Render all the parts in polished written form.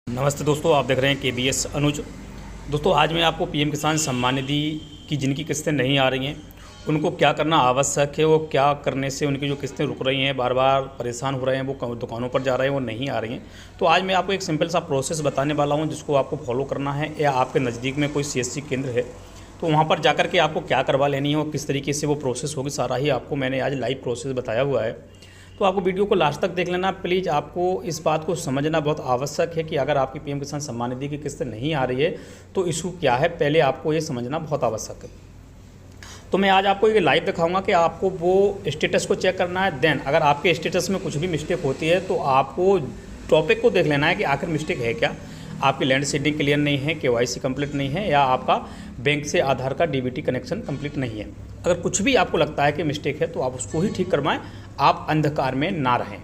नमस्ते दोस्तों, आप देख रहे हैं KBS अनुज। दोस्तों, आज मैं आपको पीएम किसान सम्मान निधि की जिनकी किस्तें नहीं आ रही हैं उनको क्या करना आवश्यक है, वो क्या करने से उनकी जो किस्तें रुक रही हैं, बार बार परेशान हो रहे हैं, वो दुकानों पर जा रहे हैं, वो नहीं आ रही हैं। तो आज मैं आपको एक सिंपल सा प्रोसेस बताने वाला हूं जिसको आपको फॉलो करना है। या आपके नज़दीक में कोई CSC केंद्र है तो वहाँ पर जाकर के आपको क्या करवा लेनी है और किस तरीके से वो प्रोसेस होगी, सारा ही आपको मैंने आज लाइव प्रोसेस बताया हुआ है। तो आपको वीडियो को लास्ट तक देख लेना प्लीज़। आपको इस बात को समझना बहुत आवश्यक है कि अगर आपकी पीएम किसान सम्मान निधि की किस्त नहीं आ रही है तो इशू क्या है, पहले आपको ये समझना बहुत आवश्यक है। तो मैं आज आपको ये लाइव दिखाऊंगा कि आपको वो स्टेटस को चेक करना है। देन अगर आपके स्टेटस में कुछ भी मिस्टेक होती है तो आपको टॉपिक को देख लेना है कि आखिर मिस्टेक है क्या। आपकी लैंड सीडिंग क्लियर नहीं है, KYC कंप्लीट नहीं है, या आपका बैंक से आधार का DBT कनेक्शन कंप्लीट नहीं है। अगर कुछ भी आपको लगता है कि मिस्टेक है तो आप उसको ही ठीक करवाएं, आप अंधकार में ना रहें।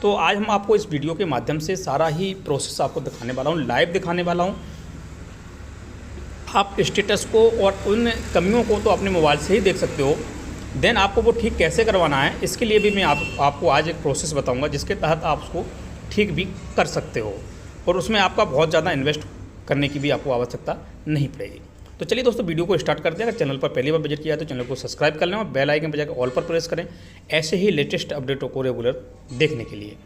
तो आज हम आपको इस वीडियो के माध्यम से सारा ही प्रोसेस आपको दिखाने वाला हूँ, लाइव दिखाने वाला हूँ। आप स्टेटस को और उन कमियों को तो अपने मोबाइल से ही देख सकते हो। देन आपको वो ठीक कैसे करवाना है इसके लिए भी मैं आपको आज एक प्रोसेस बताऊँगा जिसके तहत आप उसको ठीक भी कर सकते हो और उसमें आपका बहुत ज़्यादा इन्वेस्ट करने की भी आपको आवश्यकता नहीं पड़ेगी। तो चलिए दोस्तों, वीडियो को स्टार्ट करते हैं। अगर चैनल पर पहली बार विजिट किया है तो चैनल को सब्सक्राइब कर लें और बेल आइकन पर जाकर ऑल पर प्रेस करें ऐसे ही लेटेस्ट अपडेटों को रेगुलर देखने के लिए।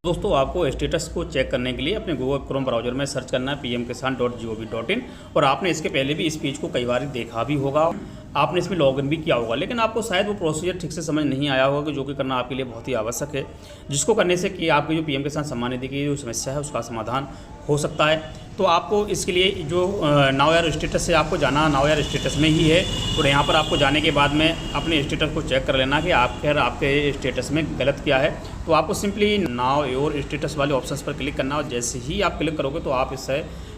दोस्तों, आपको स्टेटस को चेक करने के लिए अपने गूगल क्रोम ब्राउजर में सर्च करना है pmkisan.gov.in। और आपने इसके पहले भी इस पेज को कई बार देखा भी होगा, आपने इसमें लॉगिन भी किया होगा, लेकिन आपको शायद वो प्रोसीजर ठीक से समझ नहीं आया होगा कि जो कि करना आपके लिए बहुत ही आवश्यक है, जिसको करने से कि आपकी जो पीएम किसान सम्मान निधि की जो समस्या है उसका समाधान हो सकता है। तो आपको इसके लिए जो नाउ यार स्टेटस से आपको जाना, नाउ यार स्टेटस में ही है। और यहाँ पर आपको जाने के बाद में अपने स्टेटस को चेक कर लेना कि आपके स्टेटस में गलत क्या है। तो आपको सिंपली नाउ योर स्टेटस वाले ऑप्शंस पर क्लिक करना और जैसे ही आप क्लिक करोगे तो आप इस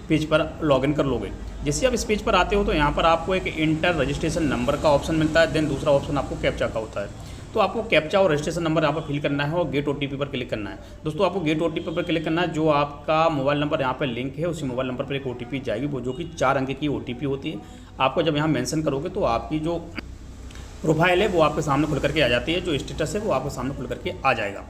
पेज पर लॉगिन कर लोगे। जैसे आप इस पेज पर आते हो तो यहाँ पर आपको एक इंटर रजिस्ट्रेशन नंबर का ऑप्शन मिलता है। देन दूसरा ऑप्शन आपको कैप्चा का होता है। तो आपको कैप्चा और रजिस्ट्रेशन नंबर यहाँ पर फिल करना है और गेट OTP पर क्लिक करना है। दोस्तों, आपको गेट OTP पर क्लिक करना है। जो आपका मोबाइल नंबर यहाँ पर लिंक है उसी मोबाइल नंबर पर एक OTP जाएगी, वो जो कि 4 अंक की OTP होती है। आपको जब यहाँ मेंशन करोगे तो आपकी जो प्रोफाइल है वो आपके सामने खुल करके आ जाती है, जो स्टेटस है वो आपके सामने खुल करके आ जाएगा।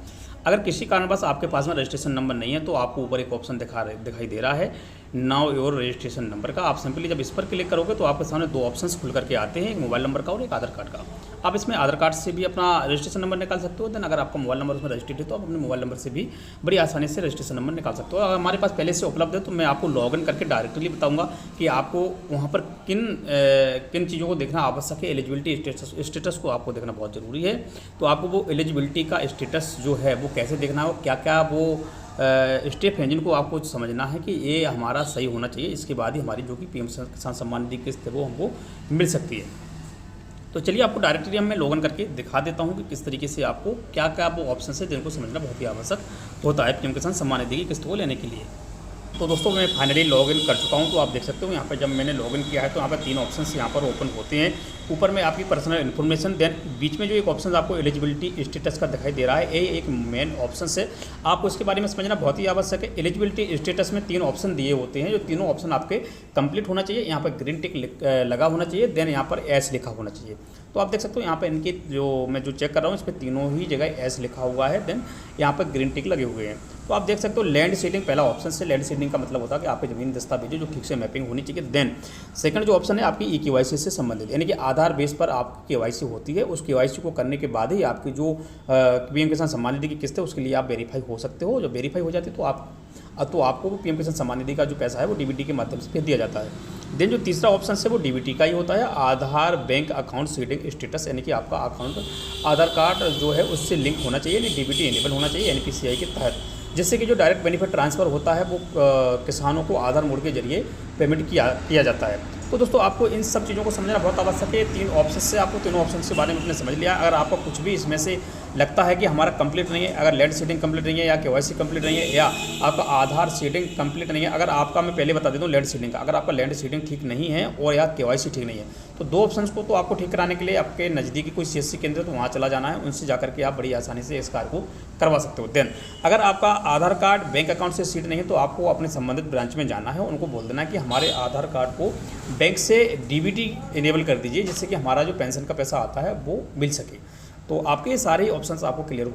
अगर किसी कारणवश आपके पास में रजिस्ट्रेशन नंबर नहीं है तो आपको ऊपर एक ऑप्शन दिखाई दे रहा है नाउ योर रजिस्ट्रेशन नंबर का। आप सिंपली जब इस पर क्लिक करोगे तो आपके सामने 2 ऑप्शंस खुल करके आते हैं, एक मोबाइल नंबर का और एक आधार कार्ड का। आप इसमें आधार कार्ड से भी अपना रजिस्ट्रेशन नंबर निकाल सकते हो। देन अगर आपका मोबाइल नंबर उसमें रजिस्टर्ड है तो आप अपने मोबाइल नंबर से भी बड़ी आसानी से रजिस्ट्रेशन नंबर निकाल सकते हो। अगर हमारे पास पहले से उपलब्ध है तो मैं आपको लॉगिन करके डायरेक्टली बताऊंगा कि आपको वहाँ पर किन चीज़ों को देखना आवश्यक है। एलिजिबिलिटी स्टेटस को आपको देखना बहुत ज़रूरी है। तो आपको वो एलिजिबिलिटी का स्टेटस जो है वो कैसे देखना है, क्या क्या वो स्टेप हैं जिनको आपको समझना है कि ये हमारा सही होना चाहिए, इसके बाद ही हमारी जो कि पीएम किसान सम्मान निधि किस्त है वो हमको मिल सकती है। तो चलिए आपको डायरेक्टली मैं लॉगिन करके दिखा देता हूँ कि किस तरीके से आपको क्या क्या वो ऑप्शन है जिनको समझना बहुत ही आवश्यक होता है पीएम किसान सम्मान निधि की किस्त को लेने के लिए। तो दोस्तों, मैं फाइनली लॉगिन कर चुका हूं। तो आप देख सकते हो यहाँ पर जब मैंने लॉगिन किया है तो यहाँ पर 3 ऑप्शंस यहाँ पर ओपन होते हैं। ऊपर में आपकी पर्सनल इन्फॉर्मेशन, देन बीच में जो एक ऑप्शन आपको एलिजिबिलिटी स्टेटस का दिखाई दे रहा है, ये एक मेन ऑप्शन है। आपको इसके बारे में समझना बहुत ही आवश्यक है। एलिजिबिलिटी स्टेटस में 3 ऑप्शन दिए होते हैं, जो तीनों ऑप्शन आपके कंप्लीट होना चाहिए। यहाँ पर ग्रीन टिक लगा होना चाहिए, देन यहाँ पर एस लिखा होना चाहिए। तो आप देख सकते हो यहाँ पर इनके जो मैं चेक कर रहा हूँ इस पर तीनों ही जगह एस लिखा हुआ है, देन यहाँ पर ग्रीन टिक लगे हुए हैं। तो आप देख सकते हो लैंड सीडिंग पहला ऑप्शन से। लैंड सीडिंग का मतलब होता है कि आपके ज़मीन दस्तावेज जो ठीक से मैपिंग होनी चाहिए। देन सेकंड जो ऑप्शन है आपकी KYC से संबंधित, यानी कि आधार बेस पर आपकी KYC होती है। उस KYC को करने के बाद ही आपकी जो पीएम किसान सम्मान निधि की किस्त है उसके लिए आप वेरीफाई हो सकते हो। जब वेरीफाई हो जाती है तो आपको पीएम किसान सम्मान निधि का जो पैसा है वो DBT के माध्यम से भेज दिया जाता है। देन जो तीसरा ऑप्शन है वो DBT का ही होता है, आधार बैंक अकाउंट सीडिंग स्टेटस, यानी कि आपका अकाउंट आधार कार्ड जो है उससे लिंक होना चाहिए, यानी DBT इनेबल होना चाहिए NPCI के तहत, जिससे कि जो डायरेक्ट बेनिफिट ट्रांसफ़र होता है वो किसानों को आधार मोड के जरिए पेमेंट किया जाता है। तो दोस्तों, आपको इन सब चीज़ों को समझना बहुत आवश्यक है। 3 ऑप्शन से आपको तीनों ऑप्शन के बारे में आपने समझ लिया। अगर आपको कुछ भी इसमें से लगता है कि हमारा कंप्लीट नहीं है, अगर लैंड सीडिंग कंप्लीट नहीं है या KYC कंप्लीट नहीं है या आपका आधार सीडिंग कंप्लीट नहीं है, अगर आपका मैं पहले बता देता हूँ लैंड सीडिंग का, अगर आपका लैंड सीडिंग ठीक नहीं है और या KYC ठीक नहीं है तो 2 ऑप्शंस को तो आपको ठीक कराने के लिए आपके नज़दीकी कोई CSC केंद्र है तो वहाँ चला जाना है, उनसे जाकर के आप बड़ी आसानी से इस कार्य को करवा सकते हो। देन अगर आपका आधार कार्ड बैंक अकाउंट से सीड नहीं है तो आपको अपने संबंधित ब्रांच में जाना है, उनको बोल देना है कि हमारे आधार कार्ड को बैंक से DBT इनेबल कर दीजिए, जिससे कि हमारा जो पेंशन का पैसा आता है वो मिल सके। तो आपके सारे ऑप्शंस आपको क्लियर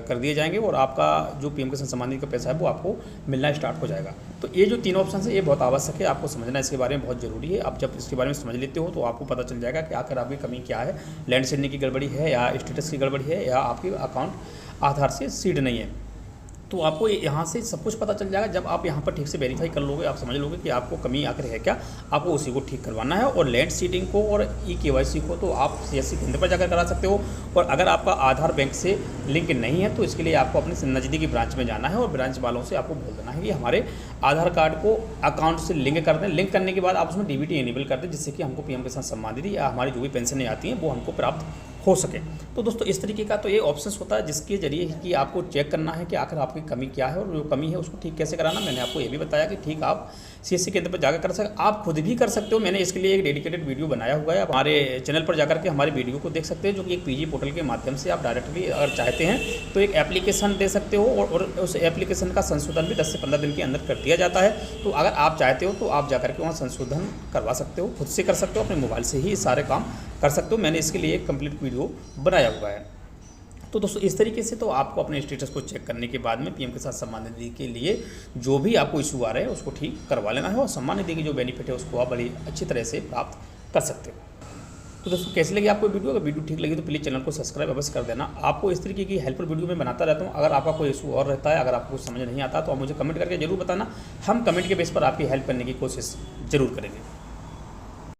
कर दिए जाएंगे और आपका जो पीएम किसान सम्मान निधि का पैसा है वो आपको मिलना स्टार्ट हो जाएगा। तो ये जो 3 ऑप्शन है ये बहुत आवश्यक है, आपको समझना इसके बारे में बहुत ज़रूरी है। आप जब इसके बारे में समझ लेते हो तो आपको पता चल जाएगा कि आखिर आपकी कमी क्या है, लैंड सीडने की गड़बड़ी है या स्टेटस की गड़बड़ी है या आपके अकाउंट आधार से सीड नहीं है। तो आपको यहाँ से सब कुछ पता चल जाएगा। जब आप यहाँ पर ठीक से वेरीफाई कर लोगे, आप समझ लोगे कि आपको कमी आखिर है क्या, आपको उसी को ठीक करवाना है। और लैंड सीडिंग को और KYC को तो आप CSC केंद्र पर जाकर करा सकते हो। और अगर आपका आधार बैंक से लिंक नहीं है तो इसके लिए आपको अपने नज़दीकी ब्रांच में जाना है और ब्रांच वालों से आपको बोल देना है कि हमारे आधार कार्ड को अकाउंट से लिंक कर दें। लिंक करने के बाद आप उसमें DBT इनेबल कर दें, जिससे कि हमको PM किसान सम्मान निधि या हमारी जो भी पेंशनें आती हैं वो हमको प्राप्त हो सके। तो दोस्तों इस तरीके का तो ये ऑप्शंस होता है जिसके जरिए कि आपको चेक करना है कि आखिर आपकी कमी क्या है और जो कमी है उसको ठीक कैसे कराना। मैंने आपको ये भी बताया कि ठीक आप CSC केंद्र पर जाकर कर सकते, आप खुद भी कर सकते हो। मैंने इसके लिए एक डेडिकेटेड वीडियो बनाया हुआ है, आप हमारे चैनल पर जाकर के हमारे वीडियो को देख सकते हैं, जो कि एक PG पोर्टल के माध्यम से आप डायरेक्टली अगर चाहते हैं तो एक एप्लीकेशन दे सकते हो और उस एप्लीकेशन का संशोधन भी 10 से 15 दिन के अंदर कर दिया जाता है। तो अगर आप चाहते हो तो आप जाकर के वहाँ संशोधन करवा सकते हो, खुद से कर सकते हो, अपने मोबाइल से ही सारे काम कर सकते हो। मैंने इसके लिए एक कंप्लीट वीडियो बनाया हुआ है। तो दोस्तों इस तरीके से तो आपको अपने स्टेटस को चेक करने के बाद में PM किसान सम्मान निधि के लिए जो भी आपको इशू आ रहा है उसको ठीक करवा लेना है और सम्मान निधि की जो बेनिफिट है उसको आप बड़ी अच्छी तरह से प्राप्त कर सकते हो। तो दोस्तों कैसी लगी आपको वीडियो? अगर वीडियो ठीक लगी तो प्लीज़ चैनल को सब्सक्राइब अवश्य कर देना। आपको इस तरीके की हेल्पफुल वीडियो मैं बनाता रहता हूँ। अगर आपका कोई इशू और रहता है, अगर आपको कुछ समझ नहीं आता तो आप मुझे कमेंट करके जरूर बताना, हम कमेंट के बेस पर आपकी हेल्प करने की कोशिश जरूर करेंगे।